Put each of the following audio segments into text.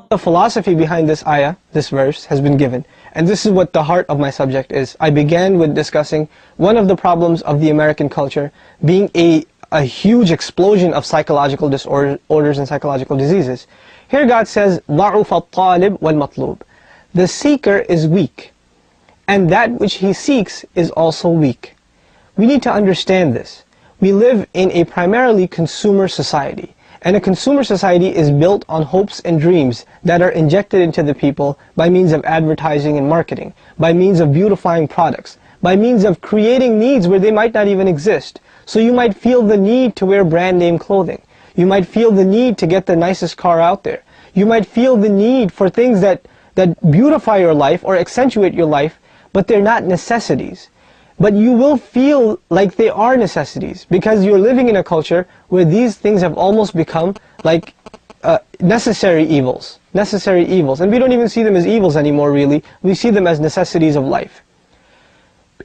The philosophy behind this ayah, this verse, has been given. And this is what the heart of my subject is. I began with discussing one of the problems of the American culture being a huge explosion of psychological disorders and psychological diseases. Here God says, ضَعُفَ الطَّالِبُ وَالْمَطْلُوبُ. The seeker is weak, and that which he seeks is also weak. We need to understand this. We live in a primarily consumer society. And a consumer society is built on hopes and dreams that are injected into the people by means of advertising and marketing, by means of beautifying products, by means of creating needs where they might not even exist. So you might feel the need to wear brand name clothing. You might feel the need to get the nicest car out there. You might feel the need for things that beautify your life or accentuate your life, but they're not necessities. But you will feel like they are necessities because you're living in a culture where these things have almost become like necessary evils. Necessary evils. And we don't even see them as evils anymore, really. We see them as necessities of life.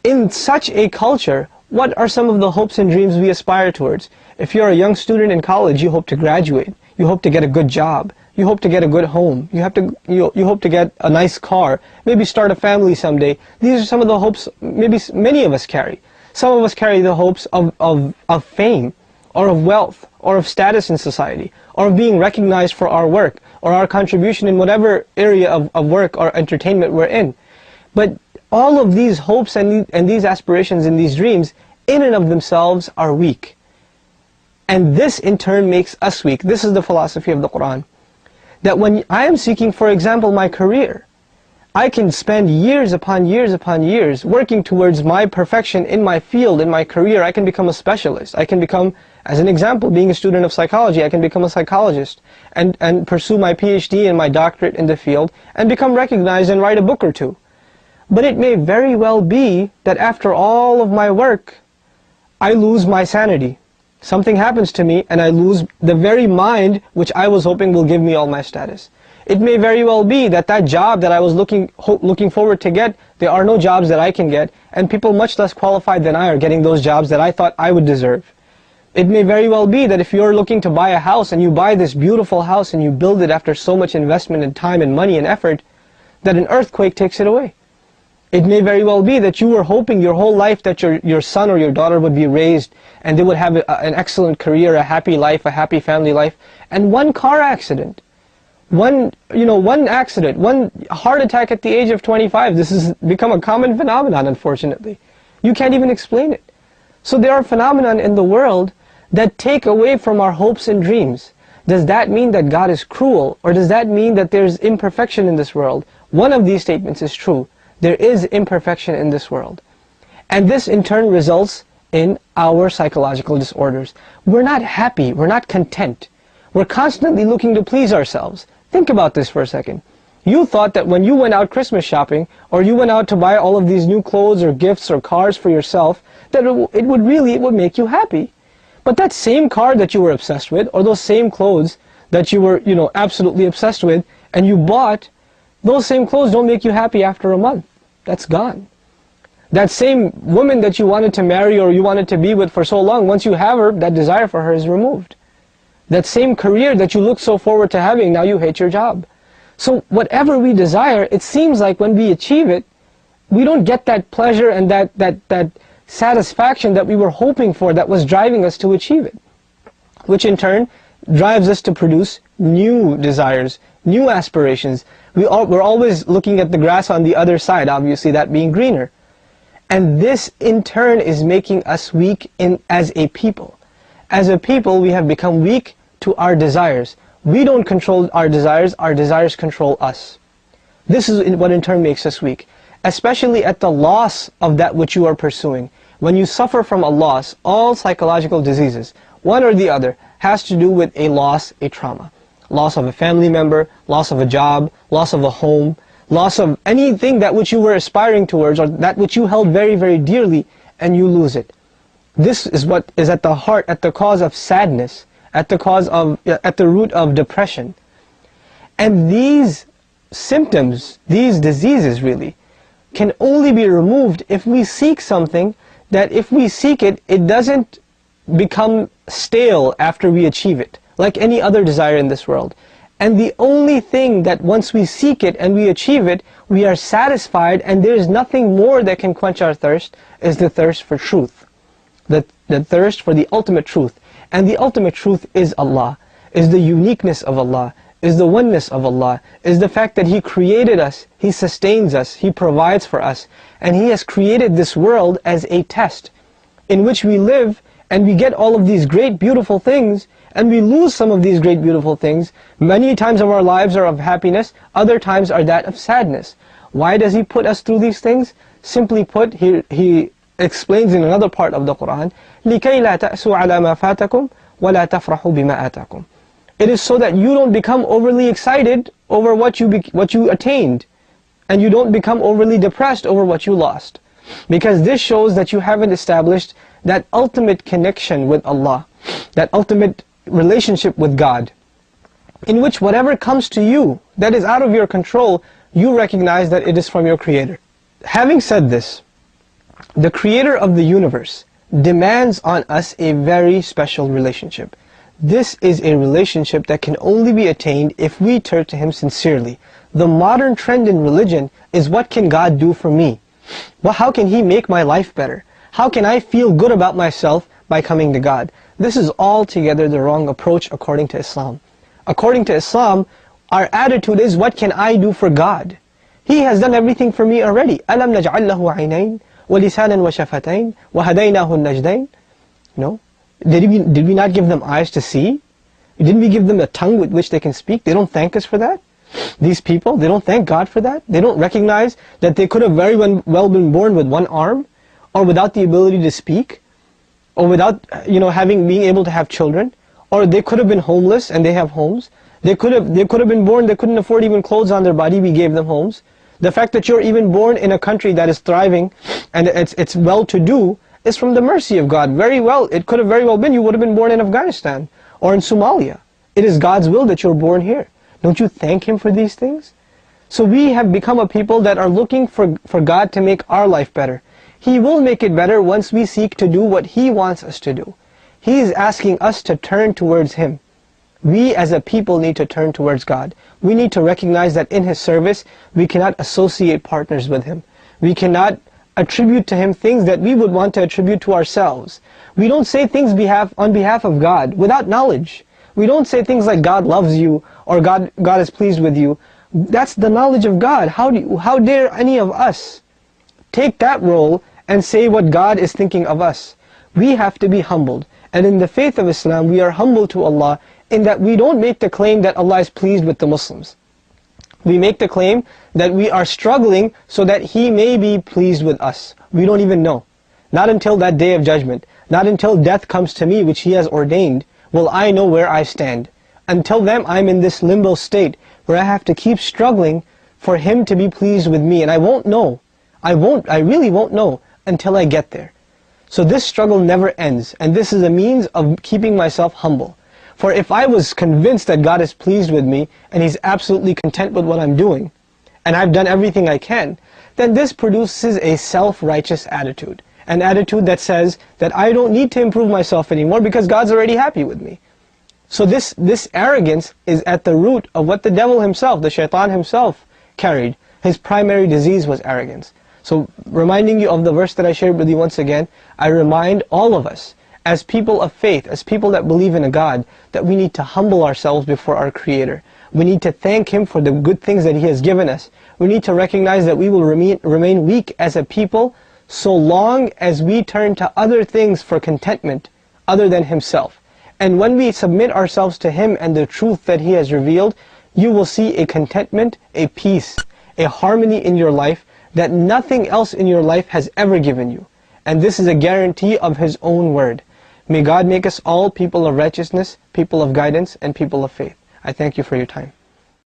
In such a culture, what are some of the hopes and dreams we aspire towards? If you're a young student in college, you hope to graduate. You hope to get a good job. You hope to get a good home. You hope to get a nice car. Maybe start a family someday. These are some of the hopes maybe many of us carry. Some of us carry the hopes of fame, or of wealth, or of status in society, or of being recognized for our work, or our contribution in whatever area of work or entertainment we're in. But all of these hopes and these aspirations and these dreams, in and of themselves, are weak. And this in turn makes us weak. This is the philosophy of the Quran. That when I am seeking, for example, my career, I can spend years upon years upon years working towards my perfection in my field, in my career. I can become a specialist. I can become, as an example, being a student of psychology, I can become a psychologist and pursue my PhD and my doctorate in the field and become recognized and write a book or two. But it may very well be that after all of my work, I lose my sanity. Something happens to me and I lose the very mind which I was hoping will give me all my status. It may very well be that that job that I was looking forward to get, there are no jobs that I can get, and people much less qualified than I are getting those jobs that I thought I would deserve. It may very well be that if you're looking to buy a house and you buy this beautiful house and you build it after so much investment and time and money and effort, that an earthquake takes it away. It may very well be that you were hoping your whole life that your son or your daughter would be raised and they would have an excellent career, a happy life, a happy family life, and one car accident, one accident, one heart attack at the age of 25, this has become a common phenomenon, unfortunately. You can't even explain it. So there are phenomena in the world that take away from our hopes and dreams. Does that mean that God is cruel, or does that mean that there's imperfection in this world? One of these statements is true. There is imperfection in this world. And this in turn results in our psychological disorders. We're not happy, we're not content. We're constantly looking to please ourselves. Think about this for a second. You thought that when you went out Christmas shopping, or you went out to buy all of these new clothes or gifts or cars for yourself, that it would make you happy. But that same car that you were obsessed with, or those same clothes that you were, absolutely obsessed with, and you bought, those same clothes don't make you happy after a month. That's gone. That same woman that you wanted to marry or you wanted to be with for so long, once you have her, that desire for her is removed. That same career that you look so forward to having, now you hate your job. So whatever we desire, it seems like when we achieve it, we don't get that pleasure and that satisfaction that we were hoping for, that was driving us to achieve it. Which in turn drives us to produce new desires, new aspirations. We're always looking at the grass on the other side, obviously that being greener. And this in turn is making us weak as a people. As a people, we have become weak to our desires. We don't control our desires control us. This is what in turn makes us weak. Especially at the loss of that which you are pursuing. When you suffer from a loss, all psychological diseases, one or the other, has to do with a loss, a trauma. Loss of a family member, loss of a job, loss of a home, loss of anything that which you were aspiring towards or that which you held very, very dearly, and you lose it. This is what is at the heart, at the cause of sadness, at the root of depression. And these symptoms, these diseases really, can only be removed if we seek something that if we seek it, it doesn't become stale after we achieve it, like any other desire in this world. And the only thing that once we seek it and we achieve it, we are satisfied and there is nothing more that can quench our thirst, is the thirst for truth. The thirst for the ultimate truth. And the ultimate truth is Allah, is the uniqueness of Allah, is the oneness of Allah, is the fact that He created us, He sustains us, He provides for us, and He has created this world as a test in which we live and we get all of these great beautiful things and we lose some of these great beautiful things. Many times of our lives are of happiness, other times are that of sadness. Why does He put us through these things? Simply put, He explains in another part of the Quran, لِكَيْ لَا تَأْسُوا عَلَى مَا فَاتَكُمْ وَلَا تَفْرَحُوا بِمَا آتَاكُمْ. It is so that you don't become overly excited over what you attained, and you don't become overly depressed over what you lost. Because this shows that you haven't established that ultimate connection with Allah, that ultimate relationship with God, in which whatever comes to you that is out of your control, you recognize that it is from your Creator. Having said this, the Creator of the universe demands on us a very special relationship. This is a relationship that can only be attained if we turn to Him sincerely. The modern trend in religion is, what can God do for me? Well, how can He make my life better? How can I feel good about myself by coming to God? This is altogether the wrong approach according to Islam. According to Islam, our attitude is, what can I do for God? He has done everything for me already. أَلَمْ نَجْعَلْ لَهُ عَيْنَيْنِ وَلِسَانًا وَشَفَتَيْنِ وَهَدَيْنَاهُ النَّجْدَيْنِ. No? Did we not give them eyes to see? Didn't we give them a tongue with which they can speak? They don't thank us for that? These people, they don't thank God for that? They don't recognize that they could have very well been born with one arm, or without the ability to speak, or without being able to have children, or they could have been homeless and they have homes. They could have been born, they couldn't afford even clothes on their body, we gave them homes. The fact that you're even born in a country that is thriving and it's well-to-do is from the mercy of God. It could have very well been you would have been born in Afghanistan or in Somalia. It is God's will that you're born here. Don't you thank Him for these things? So we have become a people that are looking for God to make our life better. He will make it better once we seek to do what He wants us to do. He is asking us to turn towards Him. We as a people need to turn towards God. We need to recognize that in His service, we cannot associate partners with Him. We cannot attribute to Him things that we would want to attribute to ourselves. We don't say things on behalf of God without knowledge. We don't say things like God loves you or God is pleased with you. That's the knowledge of God. How dare any of us take that role and say what God is thinking of us? We have to be humbled. And in the faith of Islam, we are humble to Allah in that we don't make the claim that Allah is pleased with the Muslims. We make the claim that we are struggling so that He may be pleased with us. We don't even know. Not until that day of judgment. Not until death comes to me, which He has ordained, will I know where I stand. Until then, I'm in this limbo state where I have to keep struggling for Him to be pleased with me. And I won't know. I really won't know until I get there. So this struggle never ends. And this is a means of keeping myself humble. For if I was convinced that God is pleased with me and He's absolutely content with what I'm doing, and I've done everything I can, then this produces a self-righteous attitude. An attitude that says that I don't need to improve myself anymore because God's already happy with me. So this arrogance is at the root of what the devil himself, the shaitan himself, carried. His primary disease was arrogance. So reminding you of the verse that I shared with you once again, I remind all of us, as people of faith, as people that believe in a God, that we need to humble ourselves before our Creator. We need to thank Him for the good things that He has given us. We need to recognize that we will remain weak as a people so long as we turn to other things for contentment other than Himself. And when we submit ourselves to Him and the truth that He has revealed, you will see a contentment, a peace, a harmony in your life that nothing else in your life has ever given you. And this is a guarantee of His own word. May God make us all people of righteousness, people of guidance, and people of faith. I thank you for your time.